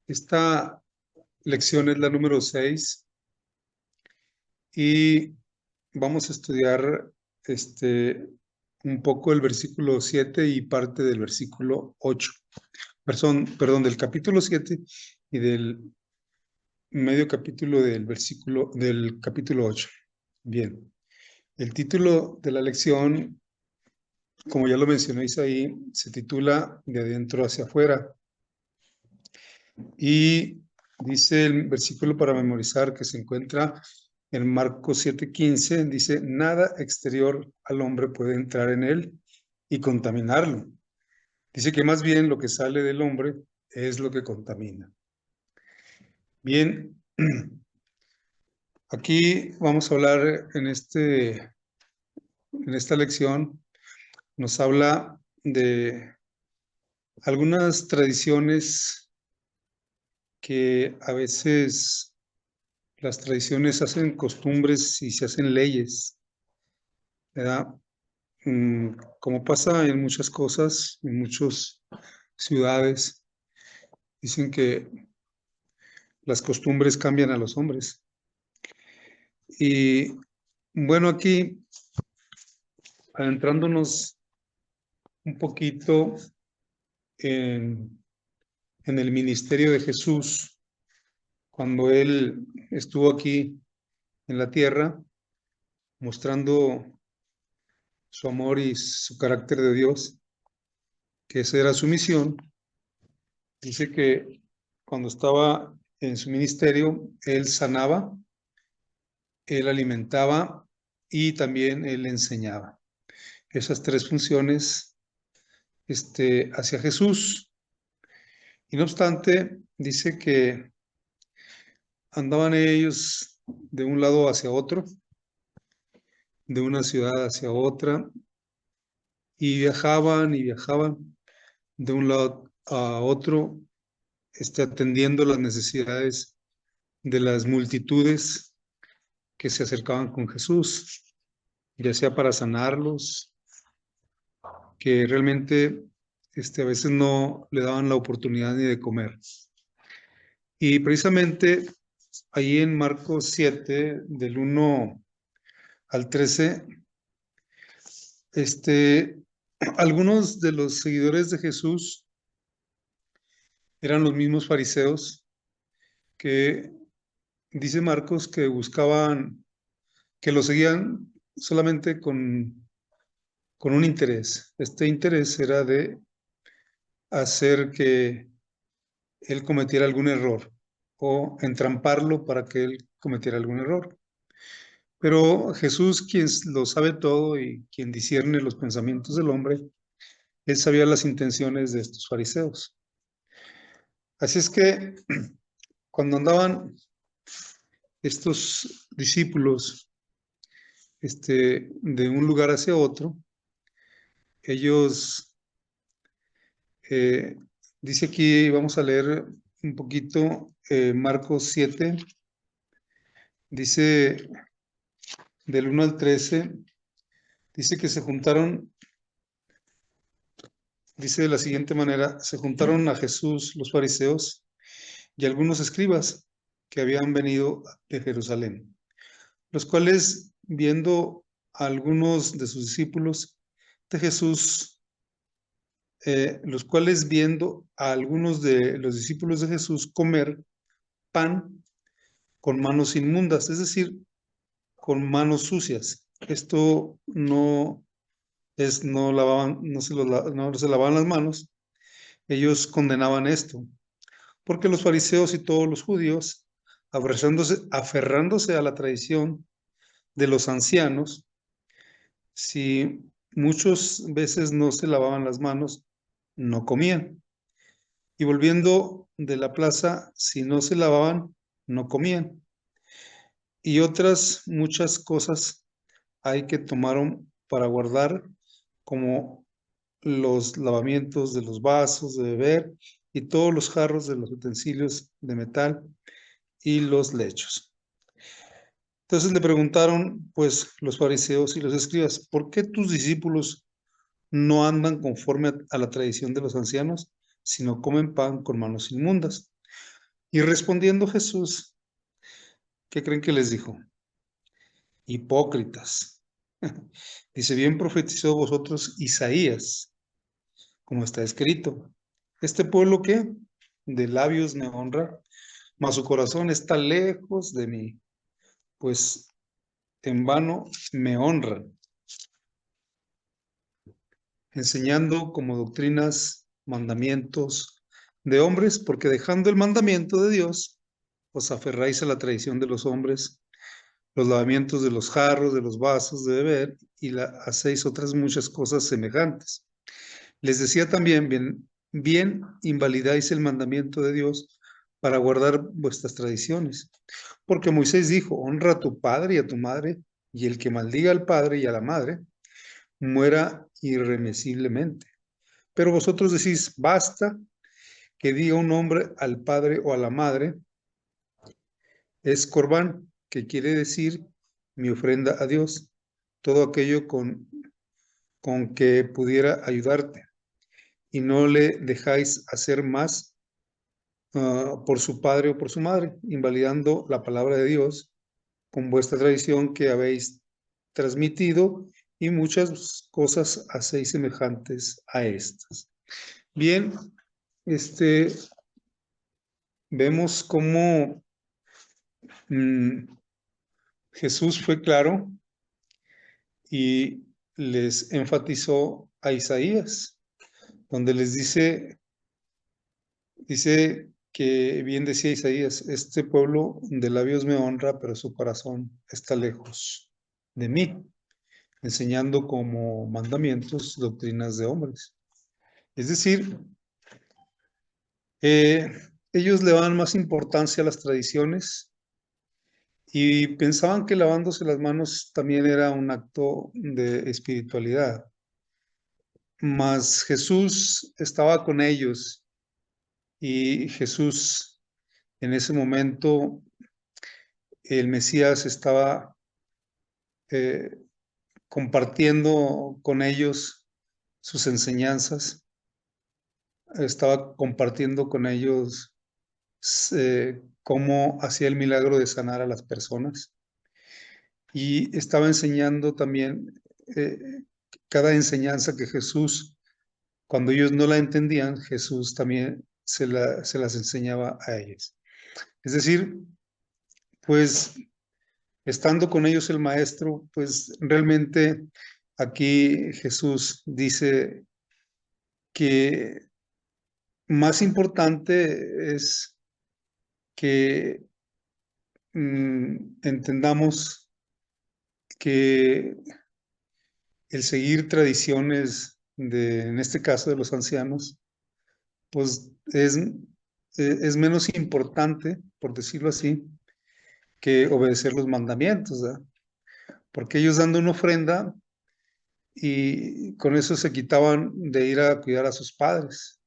Esta lección es la número 6 y vamos a estudiar un poco el versículo 7 y parte del versículo 8. Perdón, del capítulo 7 y del medio capítulo del capítulo 8. Bien, el título de la lección, como ya lo mencionéis ahí, se titula De adentro hacia afuera. Y dice el versículo para memorizar que se encuentra en Marcos 7:15, dice, nada exterior al hombre puede entrar en él y contaminarlo. Dice que más bien lo que sale del hombre es lo que contamina. Bien, aquí vamos a hablar en esta lección, nos habla de algunas tradiciones que a veces las tradiciones hacen costumbres y se hacen leyes, ¿verdad? Como pasa en muchas cosas, en muchas ciudades, dicen que las costumbres cambian a los hombres. Y bueno, aquí, adentrándonos un poquito en el ministerio de Jesús, cuando Él estuvo aquí en la tierra, mostrando su amor y su carácter de Dios, que esa era su misión. Dice que cuando estaba en su ministerio, Él sanaba, Él alimentaba y también Él enseñaba. Esas tres funciones hacia Jesús. Y no obstante, dice que andaban ellos de un lado hacia otro, de una ciudad hacia otra, y viajaban de un lado a otro, atendiendo las necesidades de las multitudes que se acercaban con Jesús, ya sea para sanarlos, que realmente a veces no le daban la oportunidad ni de comer. Y precisamente ahí en Marcos 7, del 1 al 13, algunos de los seguidores de Jesús eran los mismos fariseos que dice Marcos que buscaban, que lo seguían solamente con un interés. Este interés era de hacer que él cometiera algún error o entramparlo para que él cometiera algún error. Pero Jesús, quien lo sabe todo y quien discierne los pensamientos del hombre, él sabía las intenciones de estos fariseos. Así es que cuando andaban estos discípulos de un lugar hacia otro, ellos, dice aquí, vamos a leer un poquito Marcos 7, dice del 1 al 13, dice que se juntaron, dice de la siguiente manera, se juntaron a Jesús los fariseos y algunos escribas que habían venido de Jerusalén, los cuales, viendo a algunos de sus discípulos de Jesús, los cuales viendo a algunos de los discípulos de Jesús comer pan con manos inmundas, es decir, con manos sucias. Esto no es, no lavaban, no se lavaban las manos. Ellos condenaban esto, porque los fariseos y todos los judíos, aferrándose a la tradición de los ancianos, si muchas veces no se lavaban las manos, no comían. Y volviendo de la plaza, si no se lavaban, no comían. Y otras muchas cosas hay que tomaron para guardar, como los lavamientos de los vasos de beber y todos los jarros de los utensilios de metal y los lechos. Entonces le preguntaron, pues, los fariseos y los escribas, ¿por qué tus discípulos no andan conforme a la tradición de los ancianos, sino comen pan con manos inmundas? Y respondiendo Jesús, ¿qué creen que les dijo? Hipócritas. Dice, bien profetizó vosotros Isaías, como está escrito. ¿Este pueblo qué? De labios me honra, mas su corazón está lejos de mí, pues en vano me honran, enseñando como doctrinas mandamientos de hombres, porque dejando el mandamiento de Dios, os aferráis a la tradición de los hombres, los lavamientos de los jarros, de los vasos de beber, y hacéis otras muchas cosas semejantes. Les decía también, bien invalidáis el mandamiento de Dios para guardar vuestras tradiciones. Porque Moisés dijo, honra a tu padre y a tu madre, y el que maldiga al padre y a la madre, muera irremisiblemente. Pero vosotros decís, basta que diga un hombre al padre o a la madre, es corbán, que quiere decir mi ofrenda a Dios, todo aquello con que pudiera ayudarte, y no le dejáis hacer más por su padre o por su madre, invalidando la palabra de Dios con vuestra tradición que habéis transmitido, y muchas cosas hacéis semejantes a estas. Bien, vemos cómo Jesús fue claro y les enfatizó a Isaías, donde les dice que bien decía Isaías, este pueblo de labios me honra, pero su corazón está lejos de mí, enseñando como mandamientos doctrinas de hombres. Es decir, ellos le dan más importancia a las tradiciones y pensaban que lavándose las manos también era un acto de espiritualidad. Mas Jesús estaba con ellos y Jesús en ese momento, el Mesías estaba compartiendo con ellos sus enseñanzas, estaba compartiendo con ellos cómo hacía el milagro de sanar a las personas y estaba enseñando también cada enseñanza que Jesús, cuando ellos no la entendían, Jesús también se las enseñaba a ellos. Es decir, pues estando con ellos el maestro, pues realmente aquí Jesús dice que más importante es que entendamos que el seguir tradiciones en este caso de los ancianos, pues es menos importante, por decirlo así, que obedecer los mandamientos, ¿verdad? Porque ellos dando una ofrenda y con eso se quitaban de ir a cuidar a sus padres.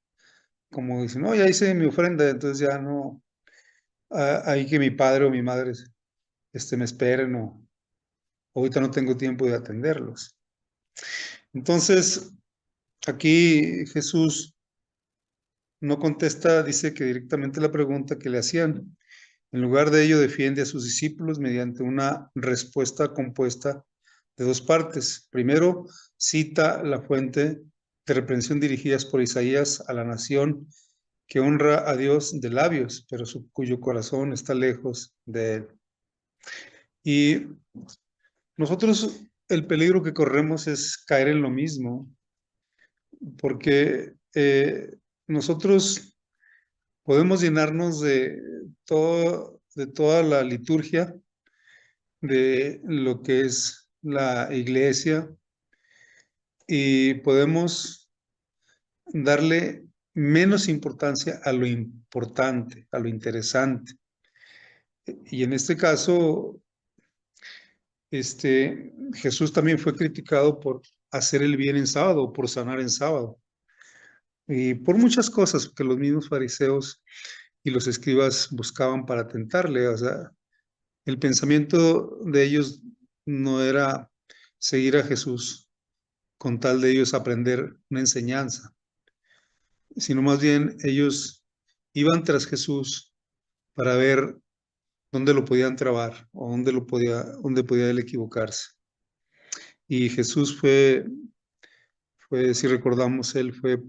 Como dicen, no, ya hice mi ofrenda, entonces ya no, hay que mi padre o mi madre me esperen o ahorita no tengo tiempo de atenderlos. Entonces, aquí Jesús no contesta, dice que directamente la pregunta que le hacían. En lugar de ello, defiende a sus discípulos mediante una respuesta compuesta de dos partes. Primero, cita la fuente de reprensión dirigidas por Isaías a la nación que honra a Dios de labios, pero cuyo corazón está lejos de él. Y nosotros el peligro que corremos es caer en lo mismo, porque nosotros podemos llenarnos de toda la liturgia, de lo que es la iglesia, y podemos darle menos importancia a lo importante, a lo interesante. Y en este caso, Jesús también fue criticado por hacer el bien en sábado, por sanar en sábado, y por muchas cosas que los mismos fariseos y los escribas buscaban para tentarle. O sea, el pensamiento de ellos no era seguir a Jesús con tal de ellos aprender una enseñanza, sino más bien ellos iban tras Jesús para ver dónde lo podían trabar o dónde podía él equivocarse. Y Jesús si recordamos, él fue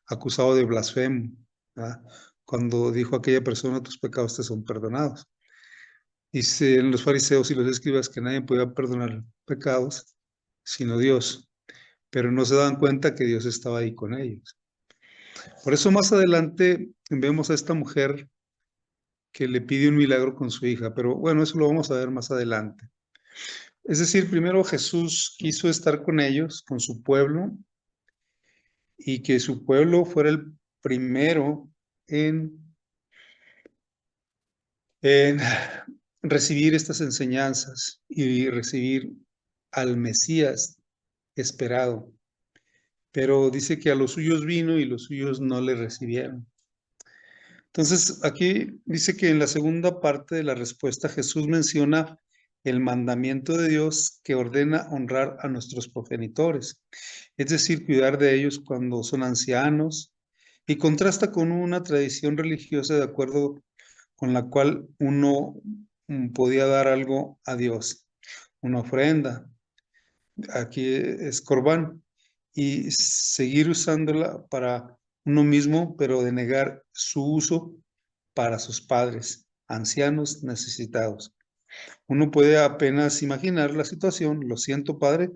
acusado de blasfemo, ¿verdad? Cuando dijo a aquella persona, tus pecados te son perdonados. Dicen los fariseos y los escribas que nadie podía perdonar pecados sino Dios, pero no se daban cuenta que Dios estaba ahí con ellos. Por eso más adelante vemos a esta mujer que le pide un milagro con su hija, pero bueno, eso lo vamos a ver más adelante. Es decir, primero Jesús quiso estar con ellos, con su pueblo, y que su pueblo fuera el primero en recibir estas enseñanzas y recibir al Mesías esperado. Pero dice que a los suyos vino y los suyos no le recibieron. Entonces, aquí dice que en la segunda parte de la respuesta Jesús menciona el mandamiento de Dios que ordena honrar a nuestros progenitores, es decir, cuidar de ellos cuando son ancianos, y contrasta con una tradición religiosa de acuerdo con la cual uno podía dar algo a Dios, una ofrenda, aquí es corbán, y seguir usándola para uno mismo, pero de negar su uso para sus padres, ancianos necesitados. Uno puede apenas imaginar la situación, lo siento, padre,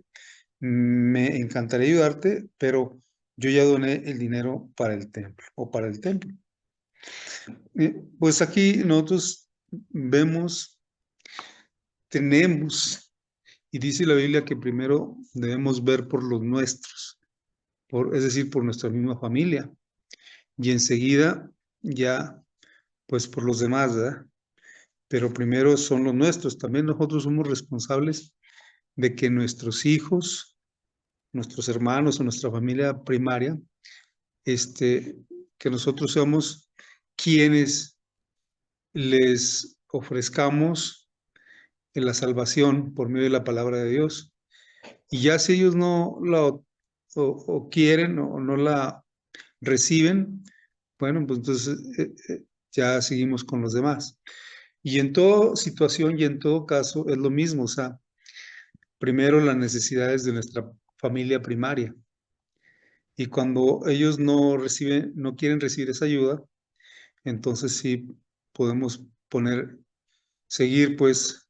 me encantaría ayudarte, pero yo ya doné el dinero para el templo o para el templo. Pues aquí nosotros vemos, tenemos, y dice la Biblia que primero debemos ver por los nuestros, es decir, por nuestra misma familia, y enseguida ya, pues por los demás, ¿verdad? Pero primero son los nuestros. También nosotros somos responsables de que nuestros hijos, nuestros hermanos o nuestra familia primaria, que nosotros seamos quienes les ofrezcamos la salvación por medio de la palabra de Dios. Y ya si ellos no la o quieren o no la reciben, bueno, pues entonces ya seguimos con los demás. Y en toda situación y en todo caso es lo mismo, o sea, primero las necesidades de nuestra familia primaria. Y cuando ellos no reciben, no quieren recibir esa ayuda, entonces sí podemos seguir pues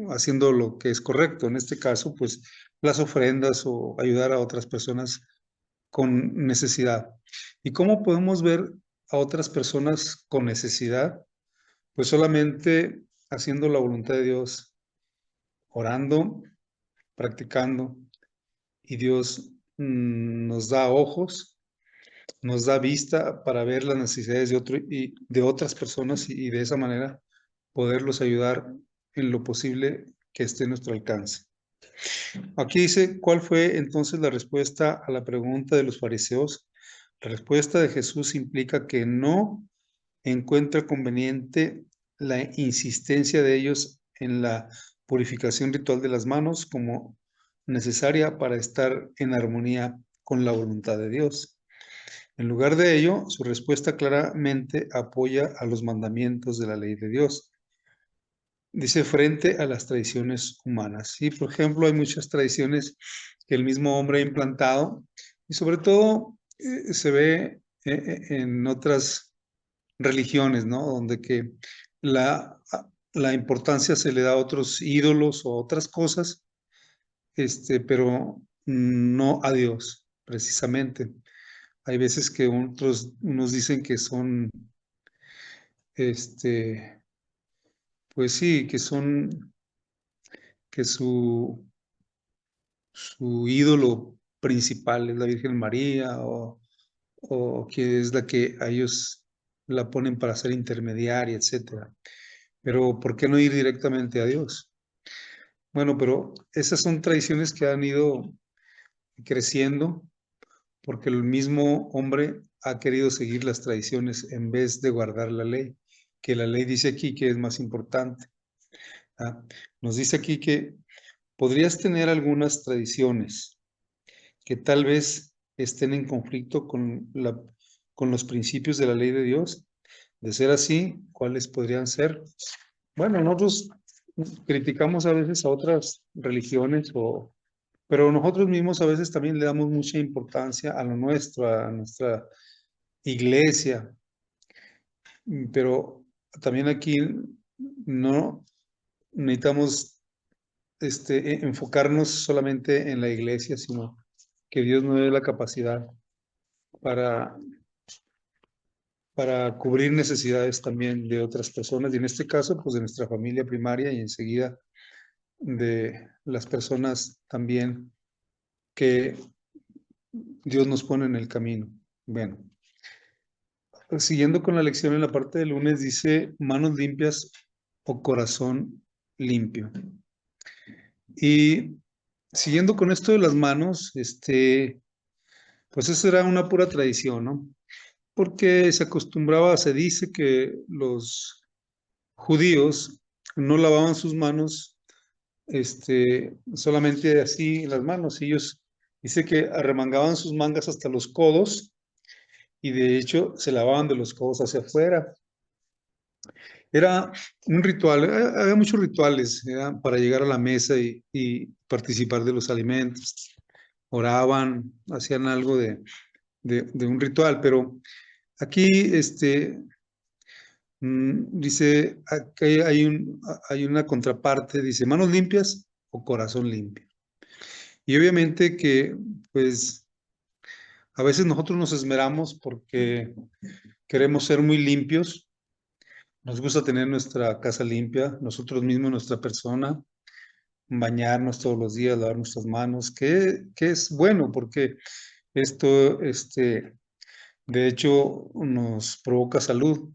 haciendo lo que es correcto. En este caso, pues las ofrendas o ayudar a otras personas con necesidad. ¿Y cómo podemos ver a otras personas con necesidad? Pues solamente haciendo la voluntad de Dios, orando, practicando, y Dios nos da ojos, nos da vista para ver las necesidades de otras personas y de esa manera poderlos ayudar en lo posible que esté a nuestro alcance. Aquí dice, ¿cuál fue entonces la respuesta a la pregunta de los fariseos? La respuesta de Jesús implica que no encuentra conveniente la insistencia de ellos en la purificación ritual de las manos como necesaria para estar en armonía con la voluntad de Dios. En lugar de ello, su respuesta claramente apoya a los mandamientos de la ley de Dios. Dice frente a las tradiciones humanas. Y por ejemplo, hay muchas tradiciones que el mismo hombre ha implantado y sobre todo se ve en otras religiones, ¿no? Donde que la, la importancia se le da a otros ídolos o otras cosas, pero no a Dios, precisamente. Hay veces que unos dicen que son, pues sí, que su ídolo principal es la Virgen María o que es la que a ellos la ponen para ser intermediaria, etcétera. Pero ¿por qué no ir directamente a Dios? Bueno, pero esas son tradiciones que han ido creciendo porque el mismo hombre ha querido seguir las tradiciones en vez de guardar la ley, que la ley dice aquí que es más importante. ¿Ah? Nos dice aquí que podrías tener algunas tradiciones que tal vez estén en conflicto con los principios de la ley de Dios, De ser así, ¿cuáles podrían ser? Bueno, nosotros criticamos a veces a otras religiones, pero nosotros mismos a veces también le damos mucha importancia a lo nuestro, a nuestra iglesia. Pero también aquí no necesitamos enfocarnos solamente en la iglesia, sino que Dios nos dé la capacidad para, para cubrir necesidades también de otras personas, y en este caso, pues de nuestra familia primaria y enseguida de las personas también que Dios nos pone en el camino. Bueno, siguiendo con la lección en la parte del lunes, dice manos limpias o corazón limpio. Y siguiendo con esto de las manos, pues eso era una pura tradición, ¿no? Porque se acostumbraba, se dice que los judíos no lavaban sus manos, solamente así las manos. Ellos dice que arremangaban sus mangas hasta los codos y de hecho se lavaban de los codos hacia afuera. Era un ritual, había muchos rituales para llegar a la mesa y participar de los alimentos. Oraban, hacían algo de un ritual, pero aquí dice, aquí hay una contraparte, dice manos limpias o corazón limpio. Y obviamente que, pues, a veces nosotros nos esmeramos porque queremos ser muy limpios, nos gusta tener nuestra casa limpia, nosotros mismos, nuestra persona, bañarnos todos los días, lavar nuestras manos, que es bueno porque esto, de hecho, nos provoca salud.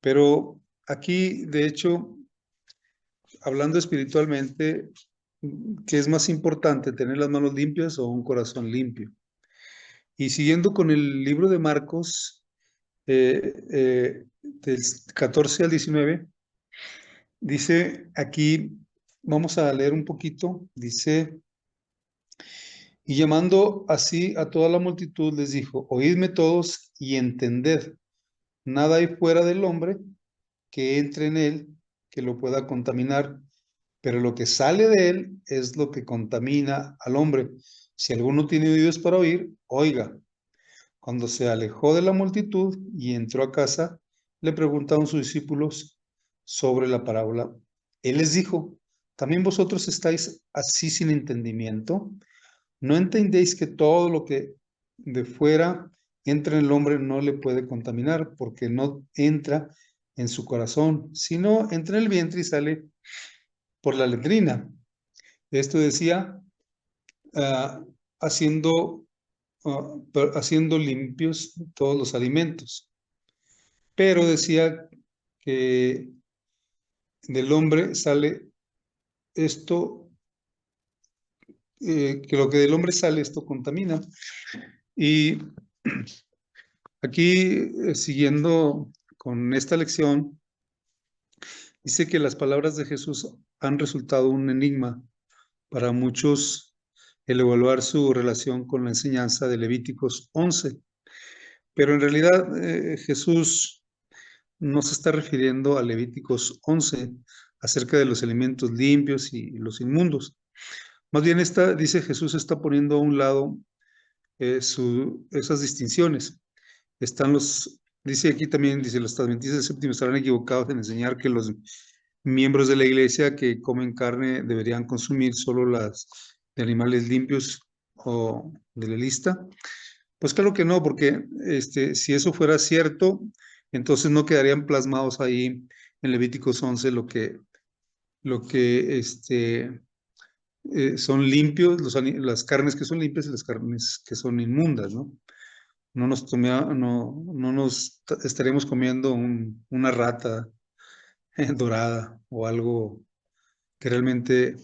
Pero aquí, de hecho, hablando espiritualmente, ¿qué es más importante, tener las manos limpias o un corazón limpio? Y siguiendo con el libro de Marcos, del 14 al 19, dice aquí, vamos a leer un poquito, dice, y llamando así a toda la multitud, les dijo, oídme todos y entended, nada hay fuera del hombre que entre en él, que lo pueda contaminar, pero lo que sale de él es lo que contamina al hombre. Si alguno tiene oídos para oír, oiga. Cuando se alejó de la multitud y entró a casa, le preguntaron sus discípulos sobre la parábola. Él les dijo, ¿también vosotros estáis así sin entendimiento? ¿No entendéis que todo lo que de fuera entra en el hombre no le puede contaminar, porque no entra en su corazón, sino entra en el vientre y sale por la letrina? Esto decía, ah, haciendo, haciendo limpios todos los alimentos. Pero decía que del hombre sale esto, que lo que del hombre sale, esto contamina. Y aquí, siguiendo con esta lección, dice que las palabras de Jesús han resultado un enigma para muchos el evaluar su relación con la enseñanza de Levíticos 11. Pero en realidad Jesús no se está refiriendo a Levíticos 11 acerca de los alimentos limpios y los inmundos. Más bien dice Jesús está poniendo a un lado esas distinciones. Dice aquí también, dice, los adventistas del séptimo estarán equivocados en enseñar que los miembros de la iglesia que comen carne deberían consumir solo las de animales limpios o de la lista. Pues claro que no, porque si eso fuera cierto, entonces no quedarían plasmados ahí en Levíticos 11 lo que son limpios, las carnes que son limpias y las carnes que son inmundas, ¿no? No nos estaremos comiendo una rata dorada o algo que realmente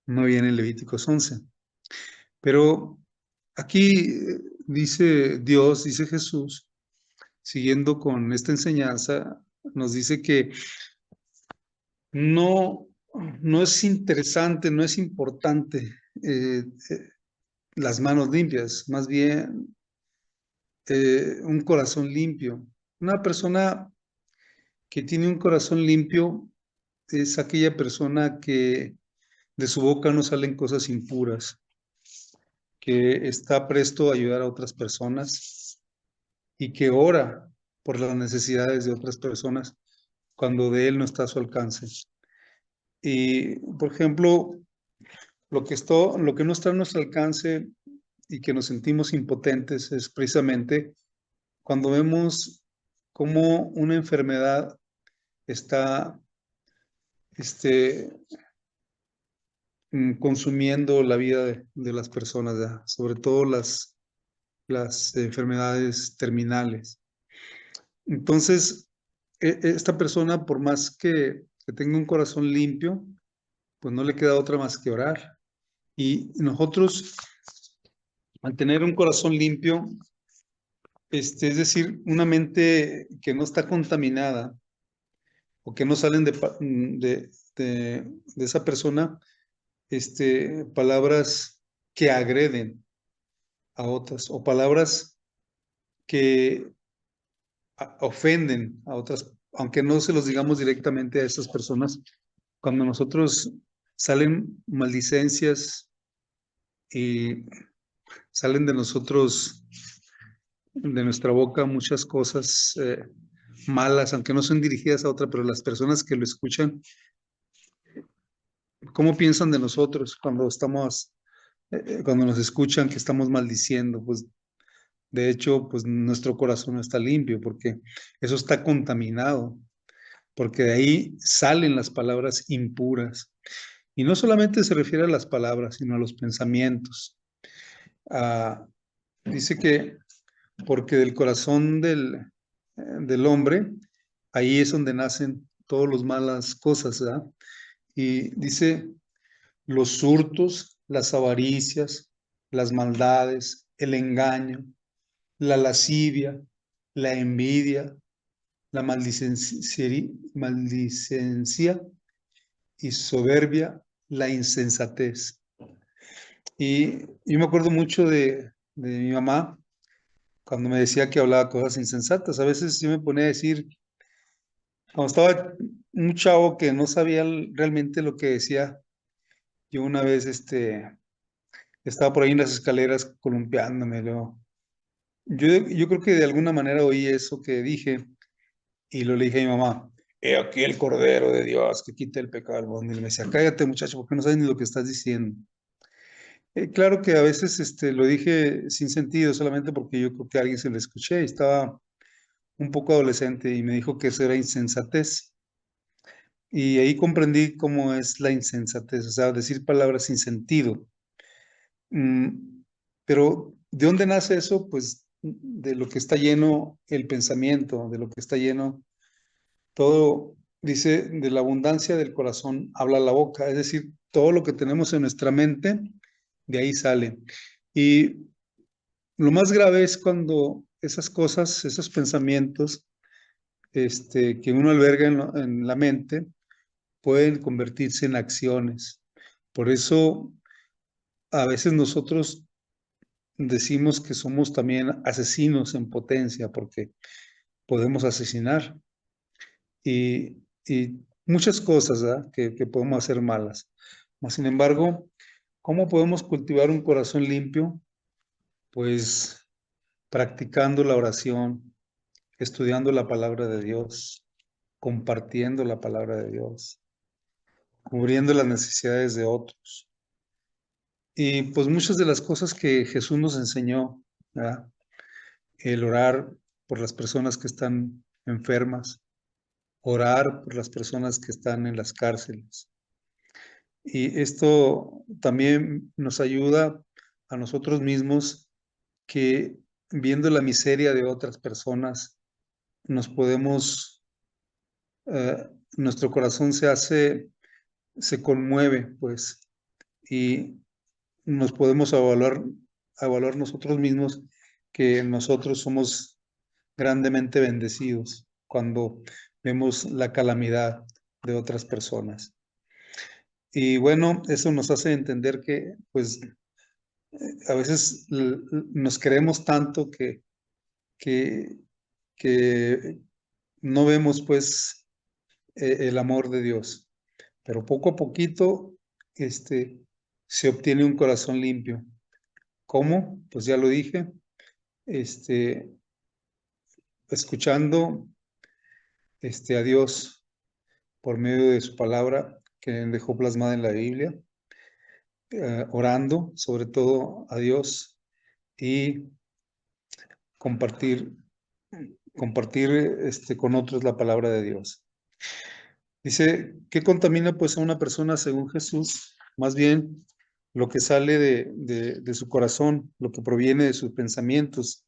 no viene en Levíticos 11. Pero aquí dice Dios, dice Jesús, siguiendo con esta enseñanza, nos dice que no, no es interesante, no es importante las manos limpias, más bien un corazón limpio. Una persona que tiene un corazón limpio es aquella persona que de su boca no salen cosas impuras, que está presto a ayudar a otras personas y que ora por las necesidades de otras personas cuando de él no está a su alcance. Y, por ejemplo, lo que no está a nuestro alcance y que nos sentimos impotentes es precisamente cuando vemos cómo una enfermedad está consumiendo la vida de las personas, ¿verdad? Sobre todo las enfermedades terminales. Entonces, esta persona, por más que tenga un corazón limpio, pues no le queda otra más que orar. Y nosotros, al tener un corazón limpio, es decir, una mente que no está contaminada o que no salen de esa persona, palabras que agreden a otras o palabras que ofenden a otras, aunque no se los digamos directamente a esas personas. Cuando nosotros salen maldicencias y salen de nosotros, de nuestra boca, muchas cosas malas, aunque no son dirigidas a otra, pero las personas que lo escuchan, ¿cómo piensan de nosotros cuando cuando nos escuchan que estamos maldiciendo? Pues de hecho, pues nuestro corazón no está limpio porque eso está contaminado, porque de ahí salen las palabras impuras. Y no solamente se refiere a las palabras, sino a los pensamientos. Ah, dice que porque del corazón del hombre, ahí es donde nacen todas las malas cosas, ¿verdad? Y dice los hurtos, las avaricias, las maldades, el engaño, la lascivia, la envidia, la maldicencia y soberbia, la insensatez. Y yo me acuerdo mucho de mi mamá cuando me decía que hablaba cosas insensatas. A veces yo me ponía a decir, cuando estaba un chavo que no sabía realmente lo que decía, yo una vez estaba por ahí en las escaleras columpiándome. Yo creo que de alguna manera oí eso que dije y lo le dije a mi mamá. He aquí el Cordero de Dios que quita el pecado del mundo. Y me decía, cállate muchacho, porque no sabes ni lo que estás diciendo. Claro que a veces lo dije sin sentido, solamente porque yo creo que a alguien se lo escuché y estaba un poco adolescente y me dijo que eso era insensatez. Y ahí comprendí cómo es la insensatez, o sea, decir palabras sin sentido. Pero ¿de dónde nace eso? Pues de lo que está lleno el pensamiento, de lo que está lleno todo, dice, de la abundancia del corazón habla la boca, es decir, todo lo que tenemos en nuestra mente, de ahí sale. Y lo más grave es cuando esas cosas, esos pensamientos que uno alberga en la mente, pueden convertirse en acciones. Por eso a veces nosotros decimos que somos también asesinos en potencia, porque podemos asesinar y muchas cosas, ¿verdad? Que podemos hacer malas. Mas, sin embargo, ¿cómo podemos cultivar un corazón limpio? Pues practicando la oración, estudiando la palabra de Dios, compartiendo la palabra de Dios, cubriendo las necesidades de otros. Y pues muchas de las cosas que Jesús nos enseñó, ¿verdad? El orar por las personas que están enfermas, orar por las personas que están en las cárceles. Y esto también nos ayuda a nosotros mismos que viendo la miseria de otras personas, nos podemos, nuestro corazón se conmueve, pues, y nos podemos evaluar nosotros mismos que nosotros somos grandemente bendecidos cuando vemos la calamidad de otras personas. Y bueno, eso nos hace entender que, pues, a veces nos queremos tanto que, que no vemos, pues, el amor de Dios. Pero poco a poquito se obtiene un corazón limpio. ¿Cómo? Pues ya lo dije, escuchando a Dios por medio de su palabra que dejó plasmada en la Biblia, orando sobre todo a Dios y compartir con otros la palabra de Dios. Dice, ¿qué contamina pues a una persona según Jesús? Más bien lo que sale de su corazón, lo que proviene de sus pensamientos.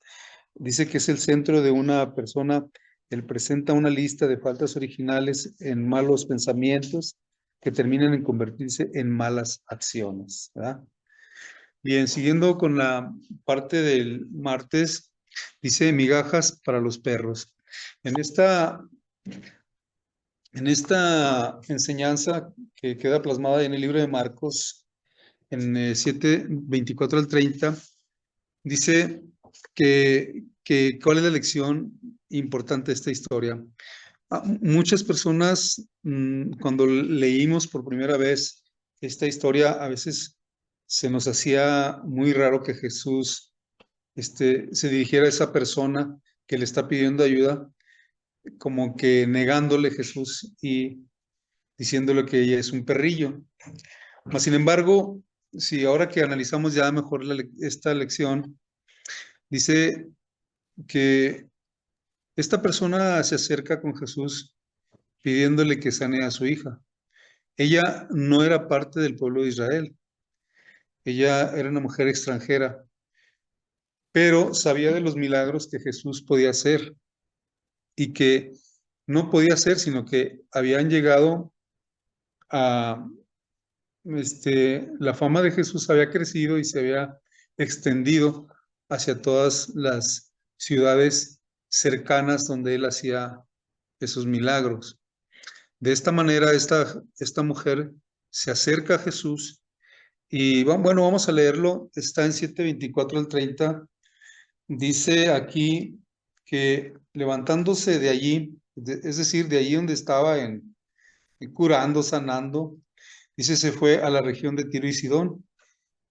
Dice que es el centro de una persona. Él presenta una lista de faltas originales en malos pensamientos que terminan en convertirse en malas acciones, ¿verdad? Bien, siguiendo con la parte del martes, dice migajas para los perros. En esta enseñanza que queda plasmada en el libro de Marcos, en 7, 24 al 30, dice que cuál es la lección importante de esta historia. Muchas personas, cuando leímos por primera vez esta historia, a veces se nos hacía muy raro que Jesús se dirigiera a esa persona que le está pidiendo ayuda, como que negándole Jesús y diciéndole que ella es un perrillo. Mas, sin embargo, si ahora que analizamos ya mejor esta lección, dice que esta persona se acerca con Jesús pidiéndole que sane a su hija. Ella no era parte del pueblo de Israel. Ella era una mujer extranjera, pero sabía de los milagros que Jesús podía hacer y que no podía hacer, sino que habían llegado a, la fama de Jesús había crecido y se había extendido hacia todas las ciudades cercanas donde él hacía esos milagros. De esta manera, esta mujer se acerca a Jesús y bueno, vamos a leerlo. Está en 7:24 al 30. Dice aquí que levantándose de allí, es decir, de allí donde estaba curando, sanando, dice, se fue a la región de Tiro y Sidón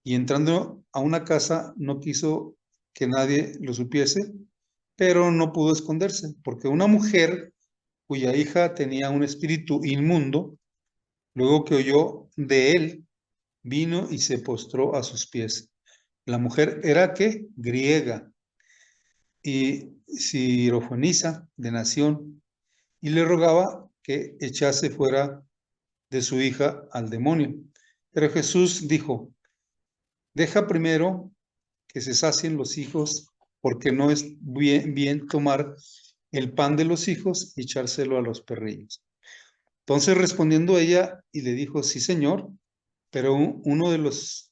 y entrando a una casa no quiso que nadie lo supiese, pero no pudo esconderse, porque una mujer cuya hija tenía un espíritu inmundo, luego que oyó de él, vino y se postró a sus pies. La mujer era ¿qué? Griega y sirofenisa de nación, y le rogaba que echase fuera de su hija al demonio. Pero Jesús dijo, deja primero que se sacien los hijos, porque no es bien tomar el pan de los hijos y echárselo a los perrillos. Entonces respondiendo ella y le dijo, sí, Señor, pero uno de los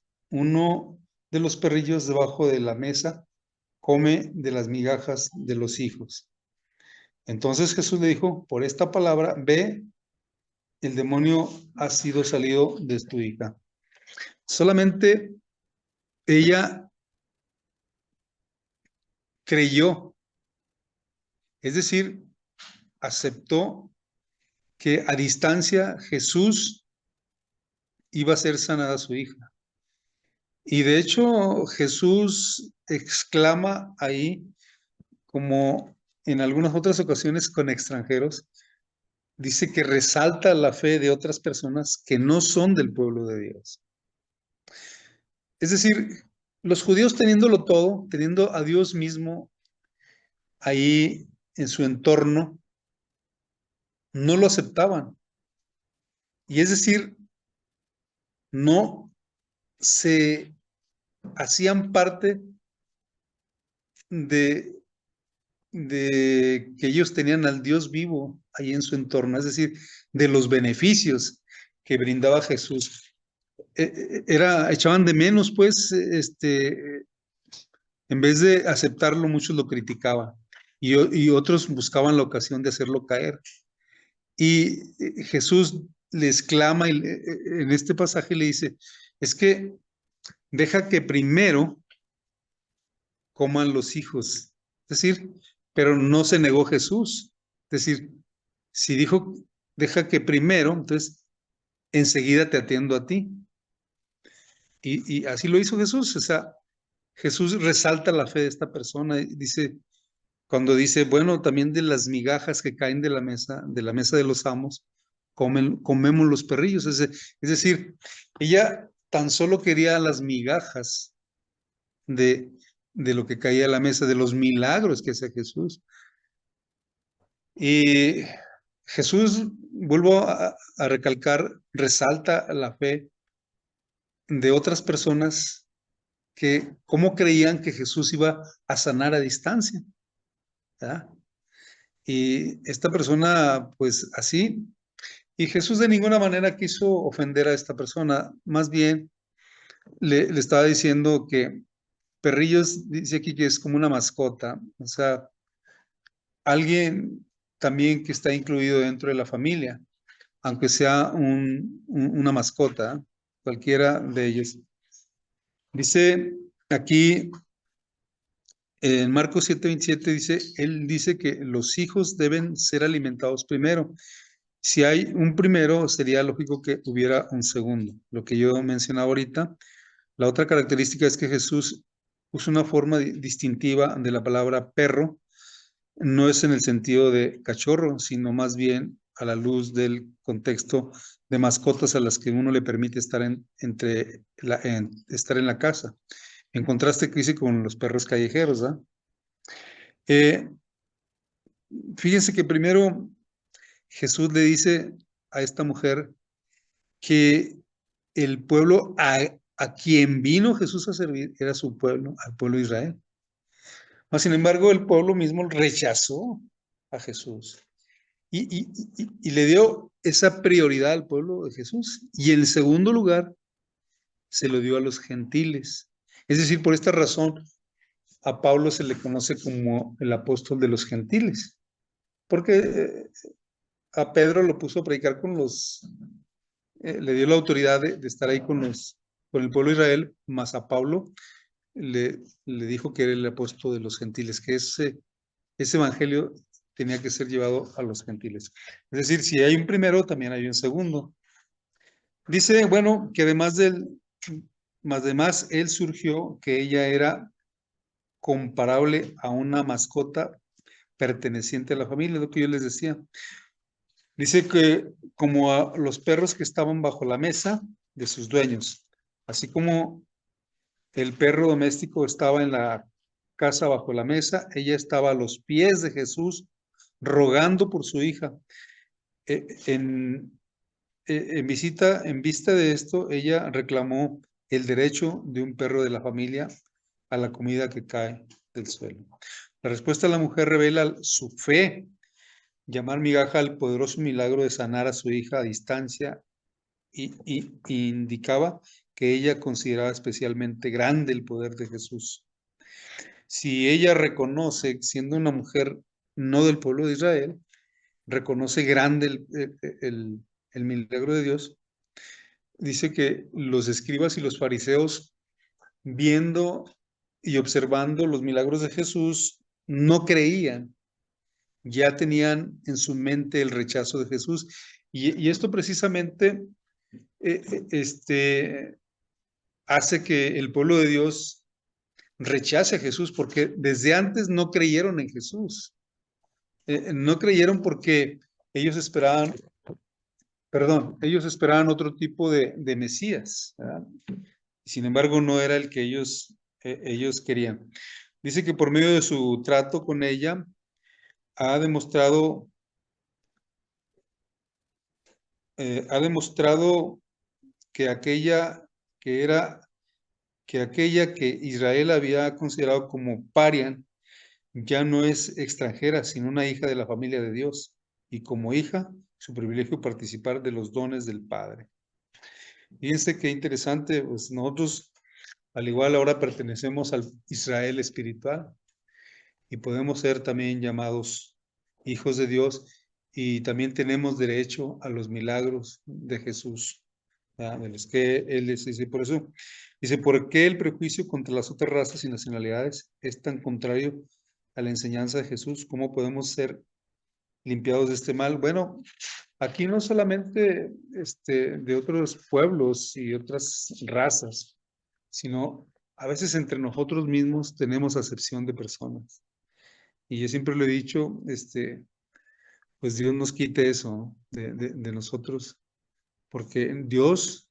perrillos debajo de la mesa come de las migajas de los hijos. Entonces Jesús le dijo, por esta palabra, ve, el demonio ha sido salido de tu hija. Solamente ella creyó, es decir, aceptó que a distancia Jesús iba a ser sanada a su hija. Y de hecho Jesús exclama ahí, como en algunas otras ocasiones con extranjeros, dice que resalta la fe de otras personas que no son del pueblo de Dios. Es decir, los judíos teniéndolo todo, teniendo a Dios mismo ahí en su entorno, no lo aceptaban. Y es decir, no se hacían parte de que ellos tenían al Dios vivo ahí en su entorno, es decir, de los beneficios que brindaba Jesús. Echaban de menos, pues, en vez de aceptarlo, muchos lo criticaban y otros buscaban la ocasión de hacerlo caer. Y Jesús les clama en este pasaje le dice, es que deja que primero coman los hijos. Es decir, pero no se negó Jesús. Es decir, si dijo deja que primero, entonces, enseguida te atiendo a ti. Y así lo hizo Jesús. O sea, Jesús resalta la fe de esta persona y dice, cuando dice, bueno, también de las migajas que caen de la mesa de los amos, comemos los perrillos. Es decir, ella tan solo quería las migajas de, de lo que caía a la mesa, de los milagros que hacía Jesús. Y Jesús, vuelvo a recalcar, resalta la fe de otras personas que cómo creían que Jesús iba a sanar a distancia, ¿verdad? Y esta persona, pues así, y Jesús de ninguna manera quiso ofender a esta persona, más bien le estaba diciendo que perrillos, dice aquí que es como una mascota, o sea, alguien también que está incluido dentro de la familia, aunque sea una mascota, cualquiera de ellos. Dice aquí en Marcos 7:27, dice, él dice que los hijos deben ser alimentados primero. Si hay un primero, sería lógico que hubiera un segundo. Lo que yo mencionaba ahorita. La otra característica es que Jesús usa una forma distintiva de la palabra perro. No es en el sentido de cachorro, sino más bien a la luz del contexto de mascotas a las que uno le permite estar estar en la casa. En contraste que dice con los perros callejeros, ¿verdad? Fíjense que primero Jesús le dice a esta mujer que el pueblo a quien vino Jesús a servir era su pueblo, al pueblo de Israel. Mas, sin embargo, el pueblo mismo rechazó a Jesús y le dio esa prioridad al pueblo de Jesús. Y en segundo lugar, se lo dio a los gentiles. Es decir, por esta razón, a Pablo se le conoce como el apóstol de los gentiles, porque a Pedro lo puso a predicar con le dio la autoridad de estar ahí con el pueblo de Israel, más a Pablo le dijo que era el apóstol de los gentiles, que ese evangelio tenía que ser llevado a los gentiles. Es decir, si hay un primero, también hay un segundo. Dice, bueno, que además él surgió que ella era comparable a una mascota perteneciente a la familia, lo que yo les decía. Dice que como a los perros que estaban bajo la mesa de sus dueños, así como el perro doméstico estaba en la casa bajo la mesa, ella estaba a los pies de Jesús rogando por su hija. En vista de esto, ella reclamó el derecho de un perro de la familia a la comida que cae del suelo. La respuesta de la mujer revela su fe, llamar migaja al poderoso milagro de sanar a su hija a distancia y indicaba que ella consideraba especialmente grande el poder de Jesús. Si ella reconoce, siendo una mujer no del pueblo de Israel, reconoce grande el milagro de Dios, dice que los escribas y los fariseos, viendo y observando los milagros de Jesús, no creían, ya tenían en su mente el rechazo de Jesús. Y esto precisamente hace que el pueblo de Dios rechace a Jesús, porque desde antes no creyeron en Jesús. No creyeron porque ellos esperaban, ellos esperaban otro tipo de Mesías, ¿verdad? Sin embargo, no era el que ellos querían. Dice que por medio de su trato con ella, ha demostrado que aquella que Israel había considerado como parian, ya no es extranjera, sino una hija de la familia de Dios. Y como hija, su privilegio participar de los dones del Padre. Fíjense qué interesante, pues nosotros al igual ahora pertenecemos al Israel espiritual y podemos ser también llamados hijos de Dios y también tenemos derecho a los milagros de Jesús, ¿verdad? De los que Él les dice. Por eso dice, ¿por qué el prejuicio contra las otras razas y nacionalidades es tan contrario a la enseñanza de Jesús? ¿Cómo podemos ser limpiados de este mal? Bueno, aquí no solamente de otros pueblos y otras razas, sino a veces entre nosotros mismos tenemos acepción de personas. Y yo siempre lo he dicho, pues Dios nos quite eso, ¿no? de nosotros, porque Dios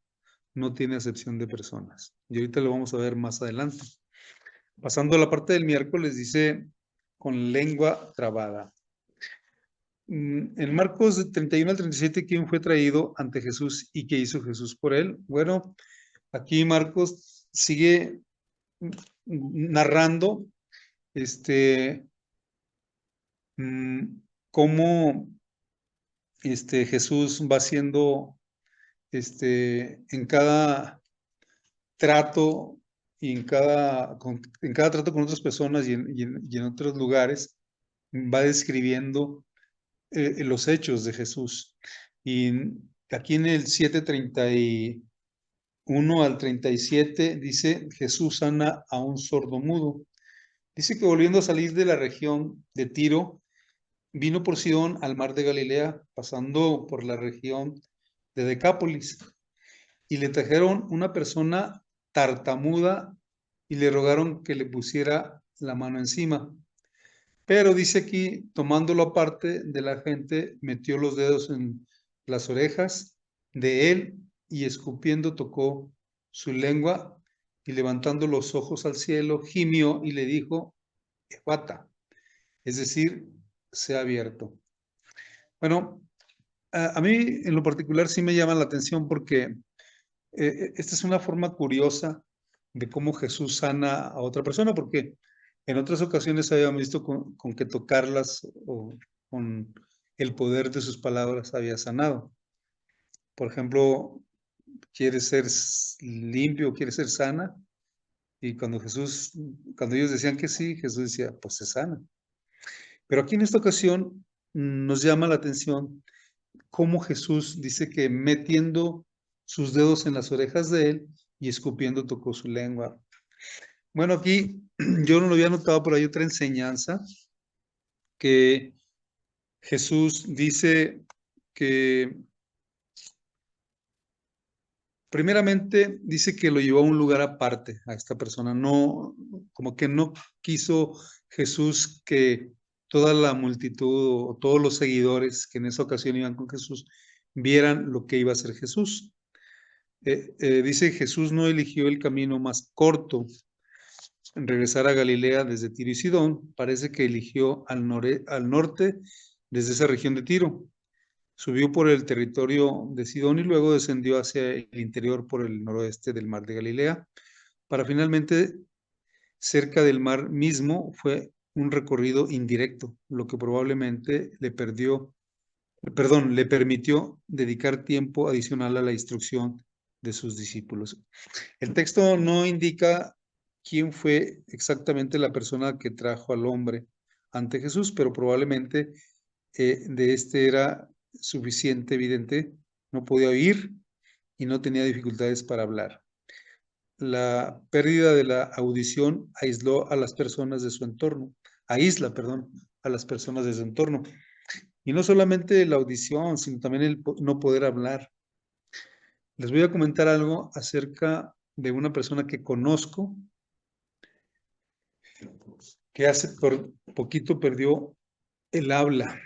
no tiene acepción de personas. Y ahorita lo vamos a ver más adelante. Pasando a la parte del miércoles, dice con lengua trabada. En Marcos 31 al 37, ¿quién fue traído ante Jesús y qué hizo Jesús por él? Bueno, aquí Marcos sigue narrando cómo Jesús va haciendo en cada trato y en cada trato con otras personas y en otros lugares, va describiendo los hechos de Jesús. Y aquí en el 7:31 al 37 dice, Jesús sana a un sordomudo. Dice que volviendo a salir de la región de Tiro, vino por Sidón al mar de Galilea, pasando por la región de Decápolis, y le trajeron una persona tartamuda y le rogaron que le pusiera la mano encima. Pero dice aquí, tomándolo aparte de la gente, metió los dedos en las orejas de él y escupiendo tocó su lengua y levantando los ojos al cielo, gimió y le dijo, Efata, es decir, se ha abierto. Bueno, a mí en lo particular sí me llama la atención porque esta es una forma curiosa de cómo Jesús sana a otra persona, porque en otras ocasiones habíamos visto con que tocarlas o con el poder de sus palabras había sanado. Por ejemplo, quieres ser limpio, quieres ser sana, y cuando ellos decían que sí, Jesús decía, pues se sana. Pero aquí en esta ocasión nos llama la atención cómo Jesús dice que metiendo sus dedos en las orejas de él y escupiendo tocó su lengua. Bueno, aquí yo no lo había notado, pero hay otra enseñanza que Jesús dice que primeramente dice que lo llevó a un lugar aparte a esta persona. No, como que no quiso Jesús que toda la multitud o todos los seguidores que en esa ocasión iban con Jesús vieran lo que iba a hacer Jesús. Dice Jesús no eligió el camino más corto en regresar a Galilea desde Tiro y Sidón, parece que eligió al norte desde esa región de Tiro. Subió por el territorio de Sidón y luego descendió hacia el interior por el noroeste del mar de Galilea, para finalmente, cerca del mar mismo, fue un recorrido indirecto, lo que probablemente le permitió dedicar tiempo adicional a la instrucción de sus discípulos. El texto no indica quién fue exactamente la persona que trajo al hombre ante Jesús, pero probablemente de era suficiente evidente, no podía oír y no tenía dificultades para hablar. La pérdida de la audición aisló a las personas de su entorno, a las personas de su entorno. Y no solamente la audición, sino también el no poder hablar. Les voy a comentar algo acerca de una persona que conozco, que hace poquito perdió el habla.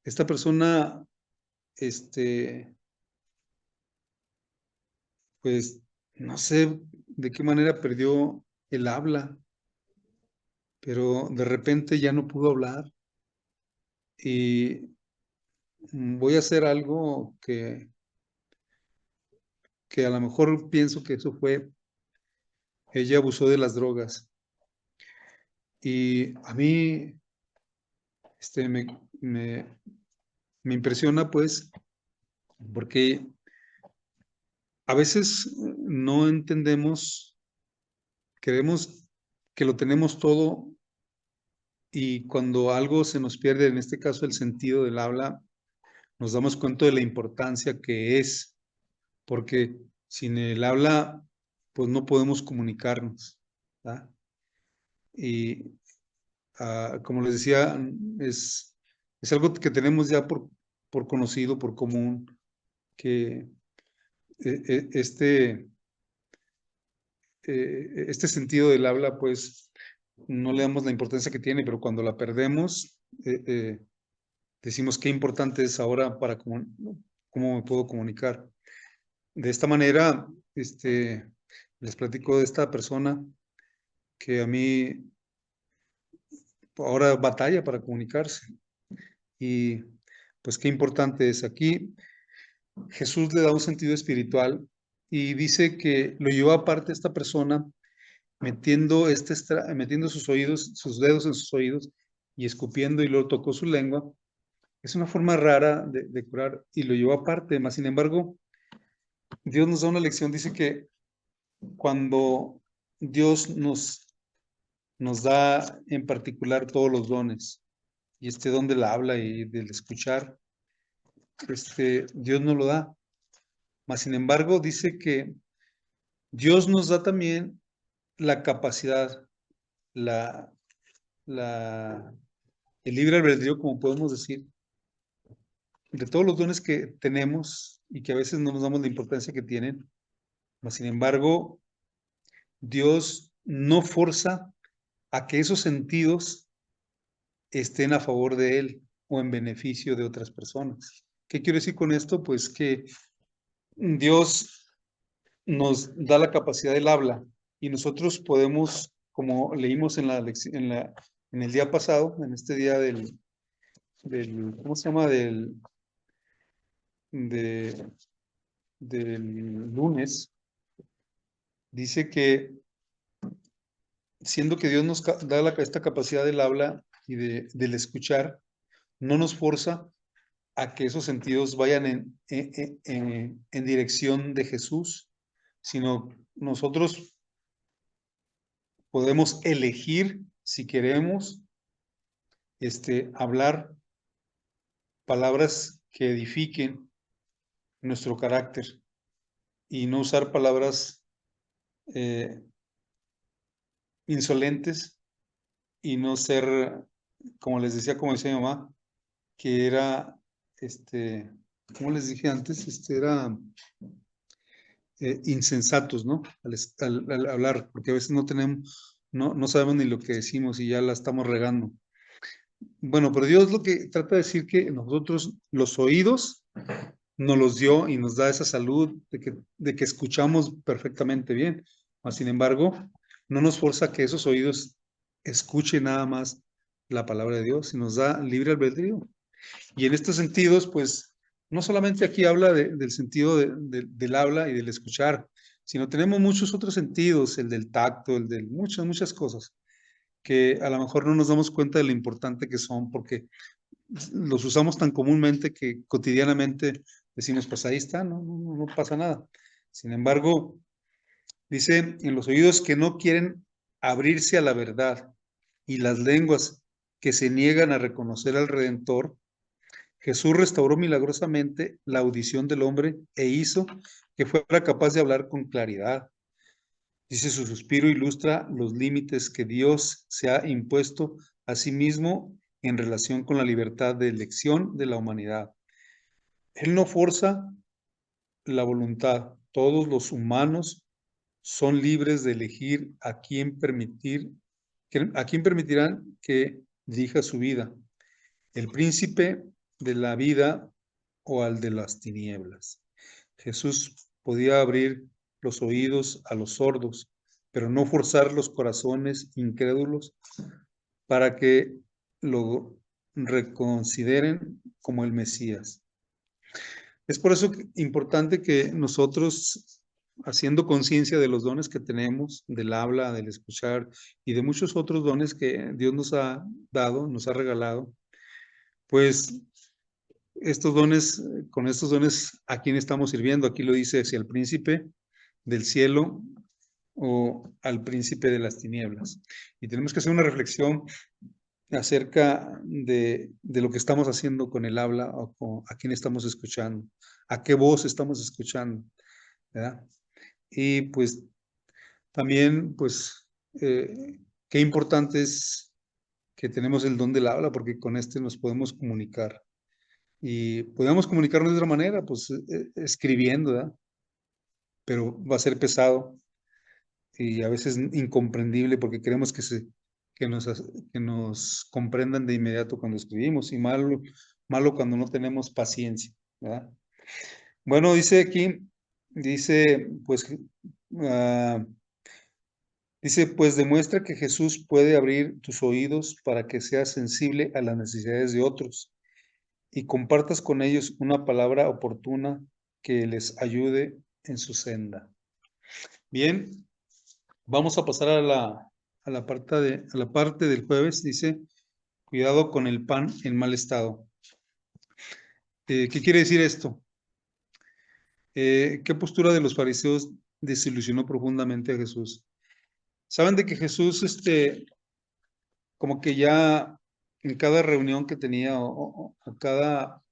Esta persona, pues, no sé de qué manera perdió el habla, pero de repente ya no pudo hablar. Y voy a hacer algo que a lo mejor pienso que eso fue, ella abusó de las drogas. Y a mí, me impresiona, pues, porque a veces no entendemos, creemos que lo tenemos todo y cuando algo se nos pierde, en este caso el sentido del habla, nos damos cuenta de la importancia que es, porque sin el habla, pues no podemos comunicarnos, ¿verdad? Y como les decía, es algo que tenemos ya por conocido, por común, que este sentido del habla, pues, no le damos la importancia que tiene, pero cuando la perdemos, decimos qué importante es ahora para cómo me puedo comunicar. De esta manera, les platico de esta persona que a mí ahora batalla para comunicarse. Y pues qué importante es. Aquí Jesús le da un sentido espiritual y dice que lo llevó aparte esta persona metiendo, metiendo sus oídos, sus dedos en sus oídos y escupiendo, y luego tocó su lengua. Es una forma rara de curar y lo llevó aparte. Más sin embargo, Dios nos da una lección. Dice que cuando Dios nos da en particular todos los dones, y este don del habla y del escuchar, Dios nos lo da. Mas sin embargo, dice que Dios nos da también la capacidad, la, el libre albedrío, como podemos decir, de todos los dones que tenemos y que a veces no nos damos la importancia que tienen. Mas sin embargo, Dios no forza a que esos sentidos estén a favor de Él o en beneficio de otras personas. ¿Qué quiero decir con esto? Pues que Dios nos da la capacidad del habla y nosotros podemos, como leímos en en el día pasado, en este día ¿cómo se llama? De, del lunes, dice que siendo que Dios nos da esta capacidad del habla y del escuchar, no nos forza a que esos sentidos vayan en dirección de Jesús, sino nosotros podemos elegir si queremos hablar palabras que edifiquen nuestro carácter y no usar palabras insolentes y no ser, como les decía, como decía mi mamá, que era, como les dije antes, era insensatos, ¿no? Al hablar, porque a veces no sabemos ni lo que decimos y ya la estamos regando. Bueno, pero Dios lo que trata de decir que nosotros los oídos nos los dio y nos da esa salud de que escuchamos perfectamente bien. Mas, sin embargo, no nos forza que esos oídos escuchen nada más la palabra de Dios y nos da libre albedrío. Y en estos sentidos, pues, no solamente aquí habla del sentido del habla y del escuchar, sino tenemos muchos otros sentidos, el del tacto, el de muchas cosas, que a lo mejor no nos damos cuenta de lo importante que son, porque los usamos tan comúnmente que cotidianamente decimos, pues ahí está, no pasa nada. Sin embargo, dice, en los oídos que no quieren abrirse a la verdad y las lenguas que se niegan a reconocer al Redentor, Jesús restauró milagrosamente la audición del hombre e hizo que fuera capaz de hablar con claridad. Dice, su suspiro ilustra los límites que Dios se ha impuesto a sí mismo en relación con la libertad de elección de la humanidad. Él no forza la voluntad. Todos los humanos son libres de elegir a quién permitirán que dirija su vida. El príncipe de la vida o al de las tinieblas. Jesús podía abrir los oídos a los sordos, pero no forzar los corazones incrédulos para que lo reconsideren como el Mesías. Es por eso importante que nosotros, haciendo conciencia de los dones que tenemos, del habla, del escuchar y de muchos otros dones que Dios nos ha dado, nos ha regalado, pues con estos dones, ¿a quién estamos sirviendo? Aquí lo dice, si al príncipe del cielo o al príncipe de las tinieblas. Y tenemos que hacer una reflexión acerca de lo que estamos haciendo con el habla o a quién estamos escuchando, a qué voz estamos escuchando, ¿verdad? Y pues también, pues, qué importante es que tenemos el don del habla, porque con este nos podemos comunicar. Y podemos comunicarnos de otra manera, pues escribiendo, ¿verdad? Pero va a ser pesado y a veces incomprendible porque queremos que nos comprendan de inmediato cuando escribimos y malo cuando no tenemos paciencia, ¿verdad? Bueno, dice aquí, dice, pues, ah, dice, pues demuestra que Jesús puede abrir tus oídos para que seas sensible a las necesidades de otros y compartas con ellos una palabra oportuna que les ayude en su senda. Bien, vamos a pasar a la parte del jueves. Dice, cuidado con el pan en mal estado. ¿Qué quiere decir esto? ¿Qué postura de los fariseos desilusionó profundamente a Jesús? Saben de que Jesús, como que ya en cada reunión que tenía en cada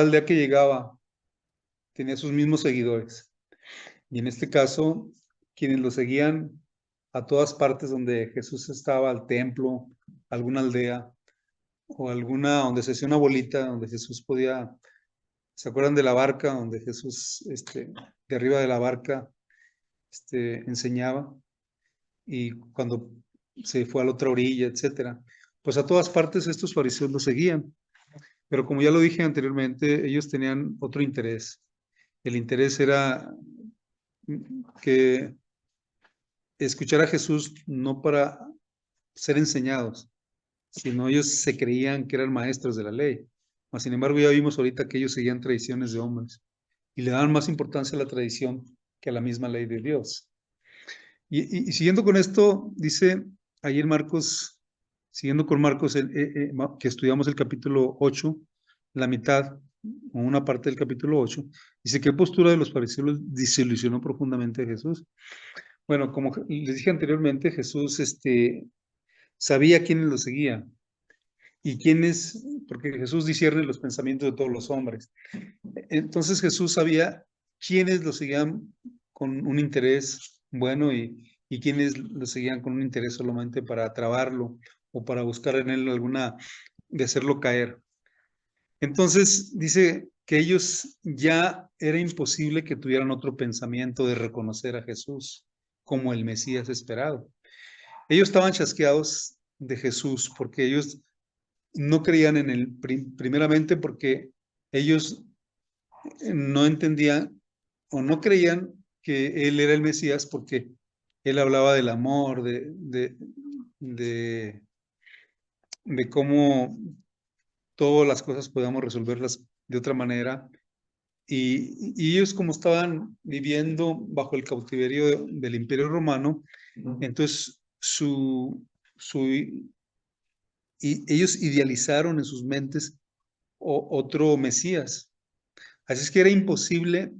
aldea que llegaba, tenía sus mismos seguidores. Y en este caso, quienes lo seguían a todas partes donde Jesús estaba, al templo, alguna aldea, o alguna donde se hacía una bolita, donde Jesús podía, ¿se acuerdan de la barca? Donde Jesús, de arriba de la barca, enseñaba, y cuando se fue a la otra orilla, etcétera. Pues a todas partes estos fariseos lo seguían. Pero como ya lo dije anteriormente, ellos tenían otro interés. El interés era que escuchar a Jesús no para ser enseñados, sino ellos se creían que eran maestros de la ley. Mas, sin embargo, ya vimos ahorita que ellos seguían tradiciones de hombres y le daban más importancia a la tradición que a la misma ley de Dios. Y siguiendo con esto, dice ahí en Marcos, siguiendo con Marcos, que estudiamos el capítulo 8, la mitad o una parte del capítulo 8, dice, ¿qué postura de los fariseos desilusionó profundamente a Jesús? Bueno, como les dije anteriormente, Jesús sabía quiénes lo seguían y quiénes, porque Jesús discierne los pensamientos de todos los hombres. Entonces Jesús sabía quiénes lo seguían con un interés bueno y quiénes lo seguían con un interés solamente para trabarlo o para buscar en él alguna, de hacerlo caer. Entonces dice que ellos ya era imposible que tuvieran otro pensamiento de reconocer a Jesús como el Mesías esperado. Ellos estaban chasqueados de Jesús porque ellos no creían en él, primeramente porque ellos no entendían o no creían que él era el Mesías porque él hablaba del amor, de, de cómo todas las cosas podíamos resolverlas de otra manera. Y ellos, como estaban viviendo bajo el cautiverio del Imperio Romano, entonces ellos idealizaron en sus mentes otro Mesías. Así es que era imposible,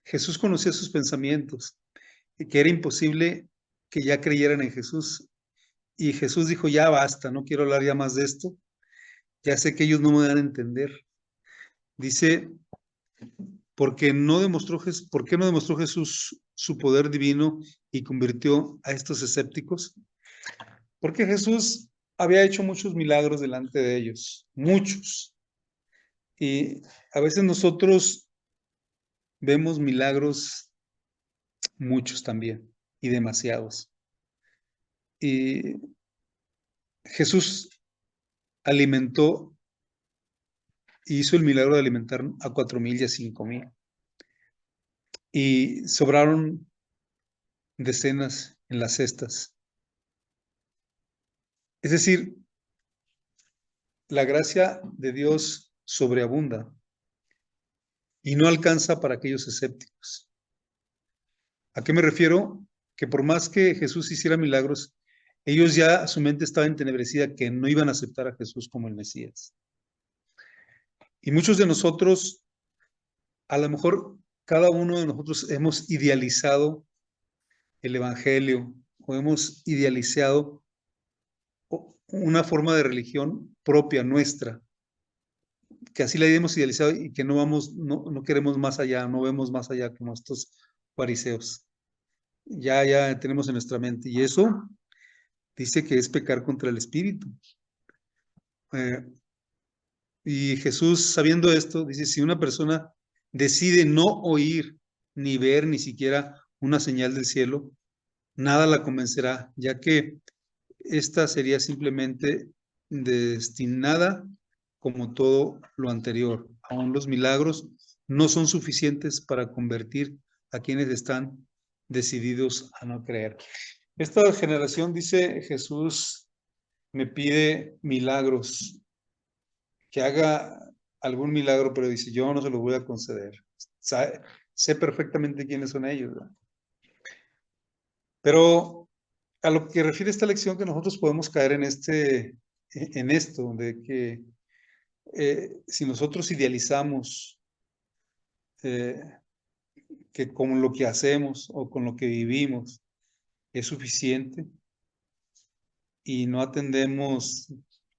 Jesús conocía sus pensamientos, y que era imposible que ya creyeran en Jesús. Y Jesús dijo, ya basta, no quiero hablar ya más de esto, ya sé que ellos no me van a entender. Dice, ¿por qué no demostró Jesús su poder divino y convirtió a estos escépticos? Porque Jesús había hecho muchos milagros delante de ellos, muchos. Y a veces nosotros vemos milagros, muchos también, y demasiados. Y Jesús alimentó, hizo el milagro de alimentar a 4,000 y a 5,000. Y sobraron decenas en las cestas. Es decir, la gracia de Dios sobreabunda y no alcanza para aquellos escépticos. ¿A qué me refiero? Que por más que Jesús hiciera milagros, ellos ya, su mente estaba entenebrecida que no iban a aceptar a Jesús como el Mesías. Y muchos de nosotros, a lo mejor cada uno de nosotros hemos idealizado el Evangelio o hemos idealizado una forma de religión propia nuestra, que así la hemos idealizado y que no queremos más allá, no vemos más allá como estos fariseos. Ya tenemos en nuestra mente. Y eso dice que es pecar contra el Espíritu. Y Jesús, sabiendo esto, dice, si una persona decide no oír, ni ver, ni siquiera una señal del cielo, nada la convencerá, ya que esta sería simplemente destinada como todo lo anterior. Aún los milagros no son suficientes para convertir a quienes están decididos a no creer. Esta generación, dice Jesús, me pide milagros, que haga algún milagro, pero dice, yo no se los voy a conceder. Sé perfectamente quiénes son ellos, ¿verdad? Pero a lo que refiere esta lección, que nosotros podemos caer en esto, de que si nosotros idealizamos eh, que con lo que hacemos o con lo que vivimos es suficiente y no atendemos,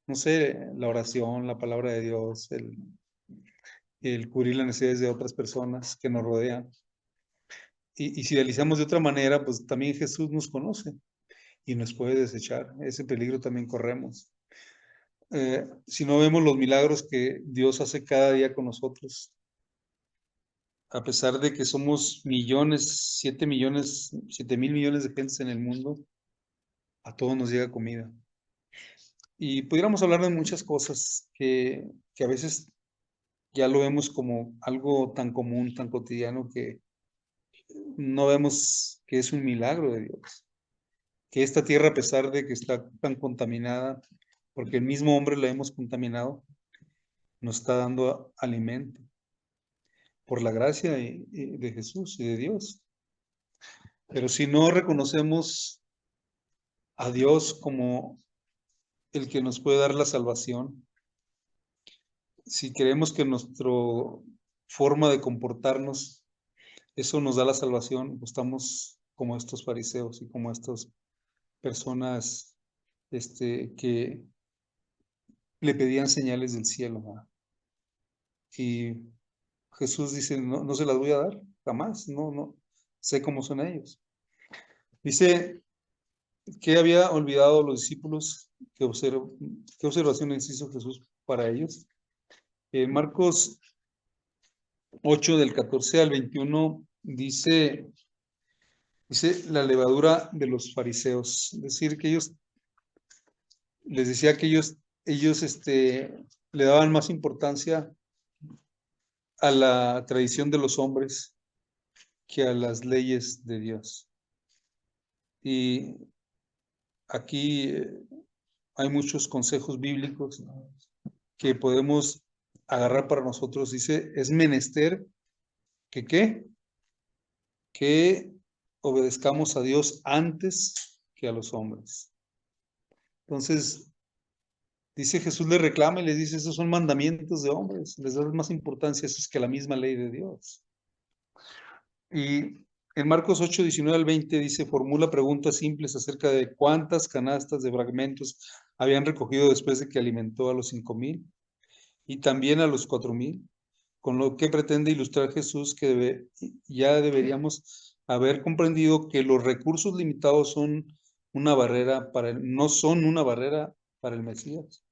no sé, la oración, la palabra de Dios, el cubrir las necesidades de otras personas que nos rodean. Y si idealizamos de otra manera, pues también Jesús nos conoce y nos puede desechar. Ese peligro también corremos. Si no vemos los milagros que Dios hace cada día con nosotros, a pesar de que somos millones, 7 millones, 7.000 millones de gentes en el mundo, a todos nos llega comida. Y pudiéramos hablar de muchas cosas que a veces ya lo vemos como algo tan común, tan cotidiano, que no vemos que es un milagro de Dios. Que esta tierra, a pesar de que está tan contaminada, porque el mismo hombre la hemos contaminado, nos está dando alimento por la gracia de Jesús y de Dios. Pero si no reconocemos a Dios como el que nos puede dar la salvación, si creemos que nuestra forma de comportarnos, eso nos da la salvación, pues estamos como estos fariseos y como estas personas que le pedían señales del cielo, ¿verdad? Y Jesús dice, no, no se las voy a dar, jamás, no, sé cómo son ellos. Dice que había olvidado los discípulos, ¿qué observaciones hizo Jesús para ellos? Marcos 8, del 14 al 21, dice la levadura de los fariseos, es decir, que les decía que ellos le daban más importancia a la tradición de los hombres que a las leyes de Dios. Y aquí hay muchos consejos bíblicos que podemos agarrar para nosotros. Dice, es menester que ¿qué? Que obedezcamos a Dios antes que a los hombres. Entonces, dice Jesús, le reclama y les dice, esos son mandamientos de hombres, les da más importancia a esos que la misma ley de Dios. Y en Marcos 8, 19 al 20 dice, formula preguntas simples acerca de cuántas canastas de fragmentos habían recogido después de que alimentó a los 5,000 y también a los 4,000, con lo que pretende ilustrar Jesús que ya deberíamos haber comprendido que los recursos limitados son una barrera no son una barrera para el Mesías.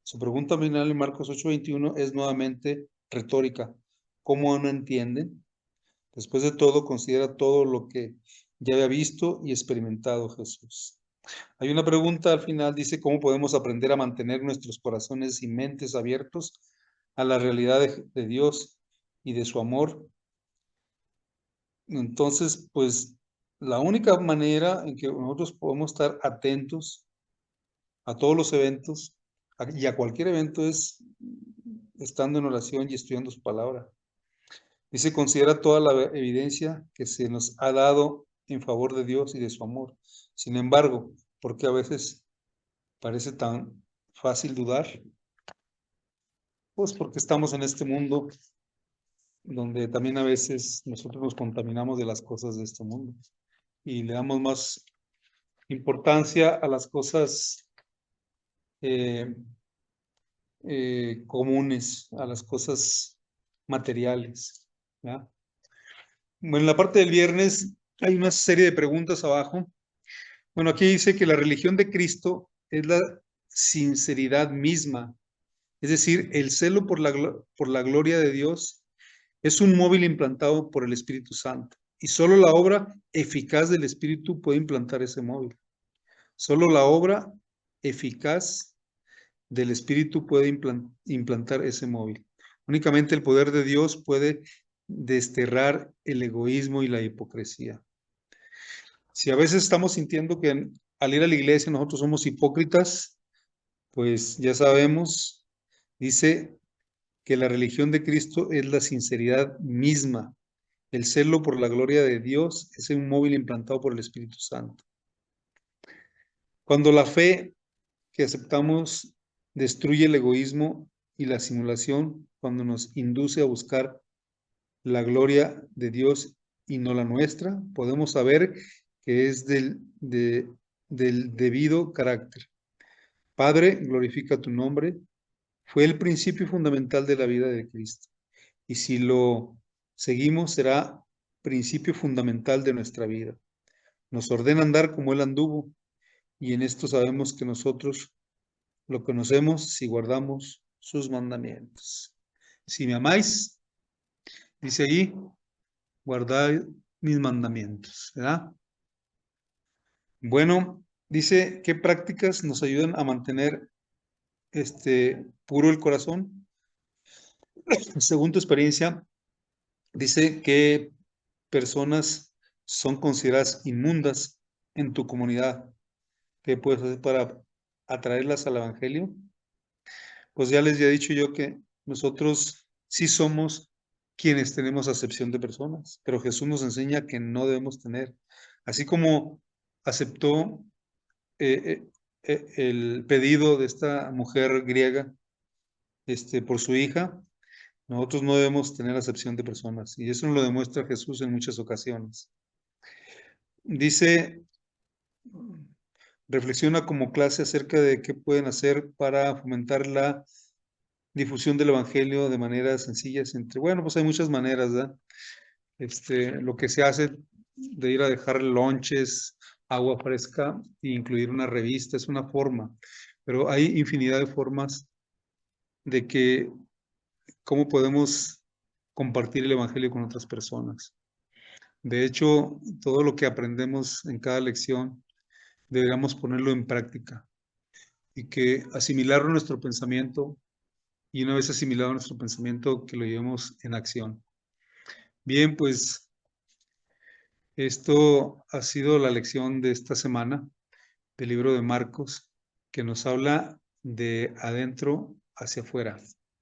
Su pregunta final en Marcos 8:21 es nuevamente retórica. ¿Cómo no entienden? Después de todo, considera todo lo que ya había visto y experimentado Jesús. Hay una pregunta al final, dice, ¿cómo podemos aprender a mantener nuestros corazones y mentes abiertos a la realidad de Dios y de su amor? Entonces, pues, la única manera en que nosotros podemos estar atentos a todos los eventos y a cualquier evento es estando en oración y estudiando su palabra. Dice, considera toda la evidencia que se nos ha dado en favor de Dios y de su amor. Sin embargo, porque a veces parece tan fácil dudar, pues porque estamos en este mundo donde también a veces nosotros nos contaminamos de las cosas de este mundo y le damos más importancia a las cosas eh, comunes, a las cosas materiales, ¿ya? Bueno, en la parte del viernes hay una serie de preguntas abajo. Bueno, aquí dice que la religión de Cristo es la sinceridad misma, Es decir, el celo por la gloria de Dios es un móvil implantado por el Espíritu Santo. Y solo la obra eficaz del Espíritu puede implantar ese móvil. Solo la obra eficaz del Espíritu puede implantar ese móvil. Únicamente el poder de Dios puede desterrar el egoísmo y la hipocresía. Si a veces estamos sintiendo que al ir a la iglesia nosotros somos hipócritas, pues ya sabemos, dice que la religión de Cristo es la sinceridad misma. El celo por la gloria de Dios es un móvil implantado por el Espíritu Santo. Cuando la fe que aceptamos destruye el egoísmo y la simulación, cuando nos induce a buscar la gloria de Dios y no la nuestra, podemos saber que es del debido carácter. Padre, glorifica tu nombre. Fue el principio fundamental de la vida de Cristo. Y si lo seguimos, será principio fundamental de nuestra vida. Nos ordena andar como Él anduvo, y en esto sabemos que nosotros lo conocemos si guardamos sus mandamientos. Si me amáis, dice allí, guardad mis mandamientos, ¿verdad? Bueno, dice, ¿qué prácticas nos ayudan a mantener puro el corazón? Según tu experiencia, dice que personas son consideradas inmundas en tu comunidad. ¿Qué puedes hacer para atraerlas al Evangelio? Pues ya les he dicho yo que nosotros sí somos quienes tenemos acepción de personas, pero Jesús nos enseña que no debemos tener. Así como aceptó el pedido de esta mujer griega por su hija, nosotros no debemos tener acepción de personas. Y eso nos lo demuestra Jesús en muchas ocasiones. Dice, reflexiona como clase acerca de qué pueden hacer para fomentar la difusión del Evangelio de maneras sencillas. Bueno, pues hay muchas maneras, ¿verdad? Lo que se hace de ir a dejar lonches, agua fresca e incluir una revista es una forma, pero hay infinidad de formas de que cómo podemos compartir el Evangelio con otras personas. De hecho, todo lo que aprendemos en cada lección deberíamos ponerlo en práctica y que asimilarlo en nuestro pensamiento y una vez asimilado nuestro pensamiento que lo llevemos en acción. Bien, pues esto ha sido la lección de esta semana del libro de Marcos, que nos habla de adentro hacia afuera.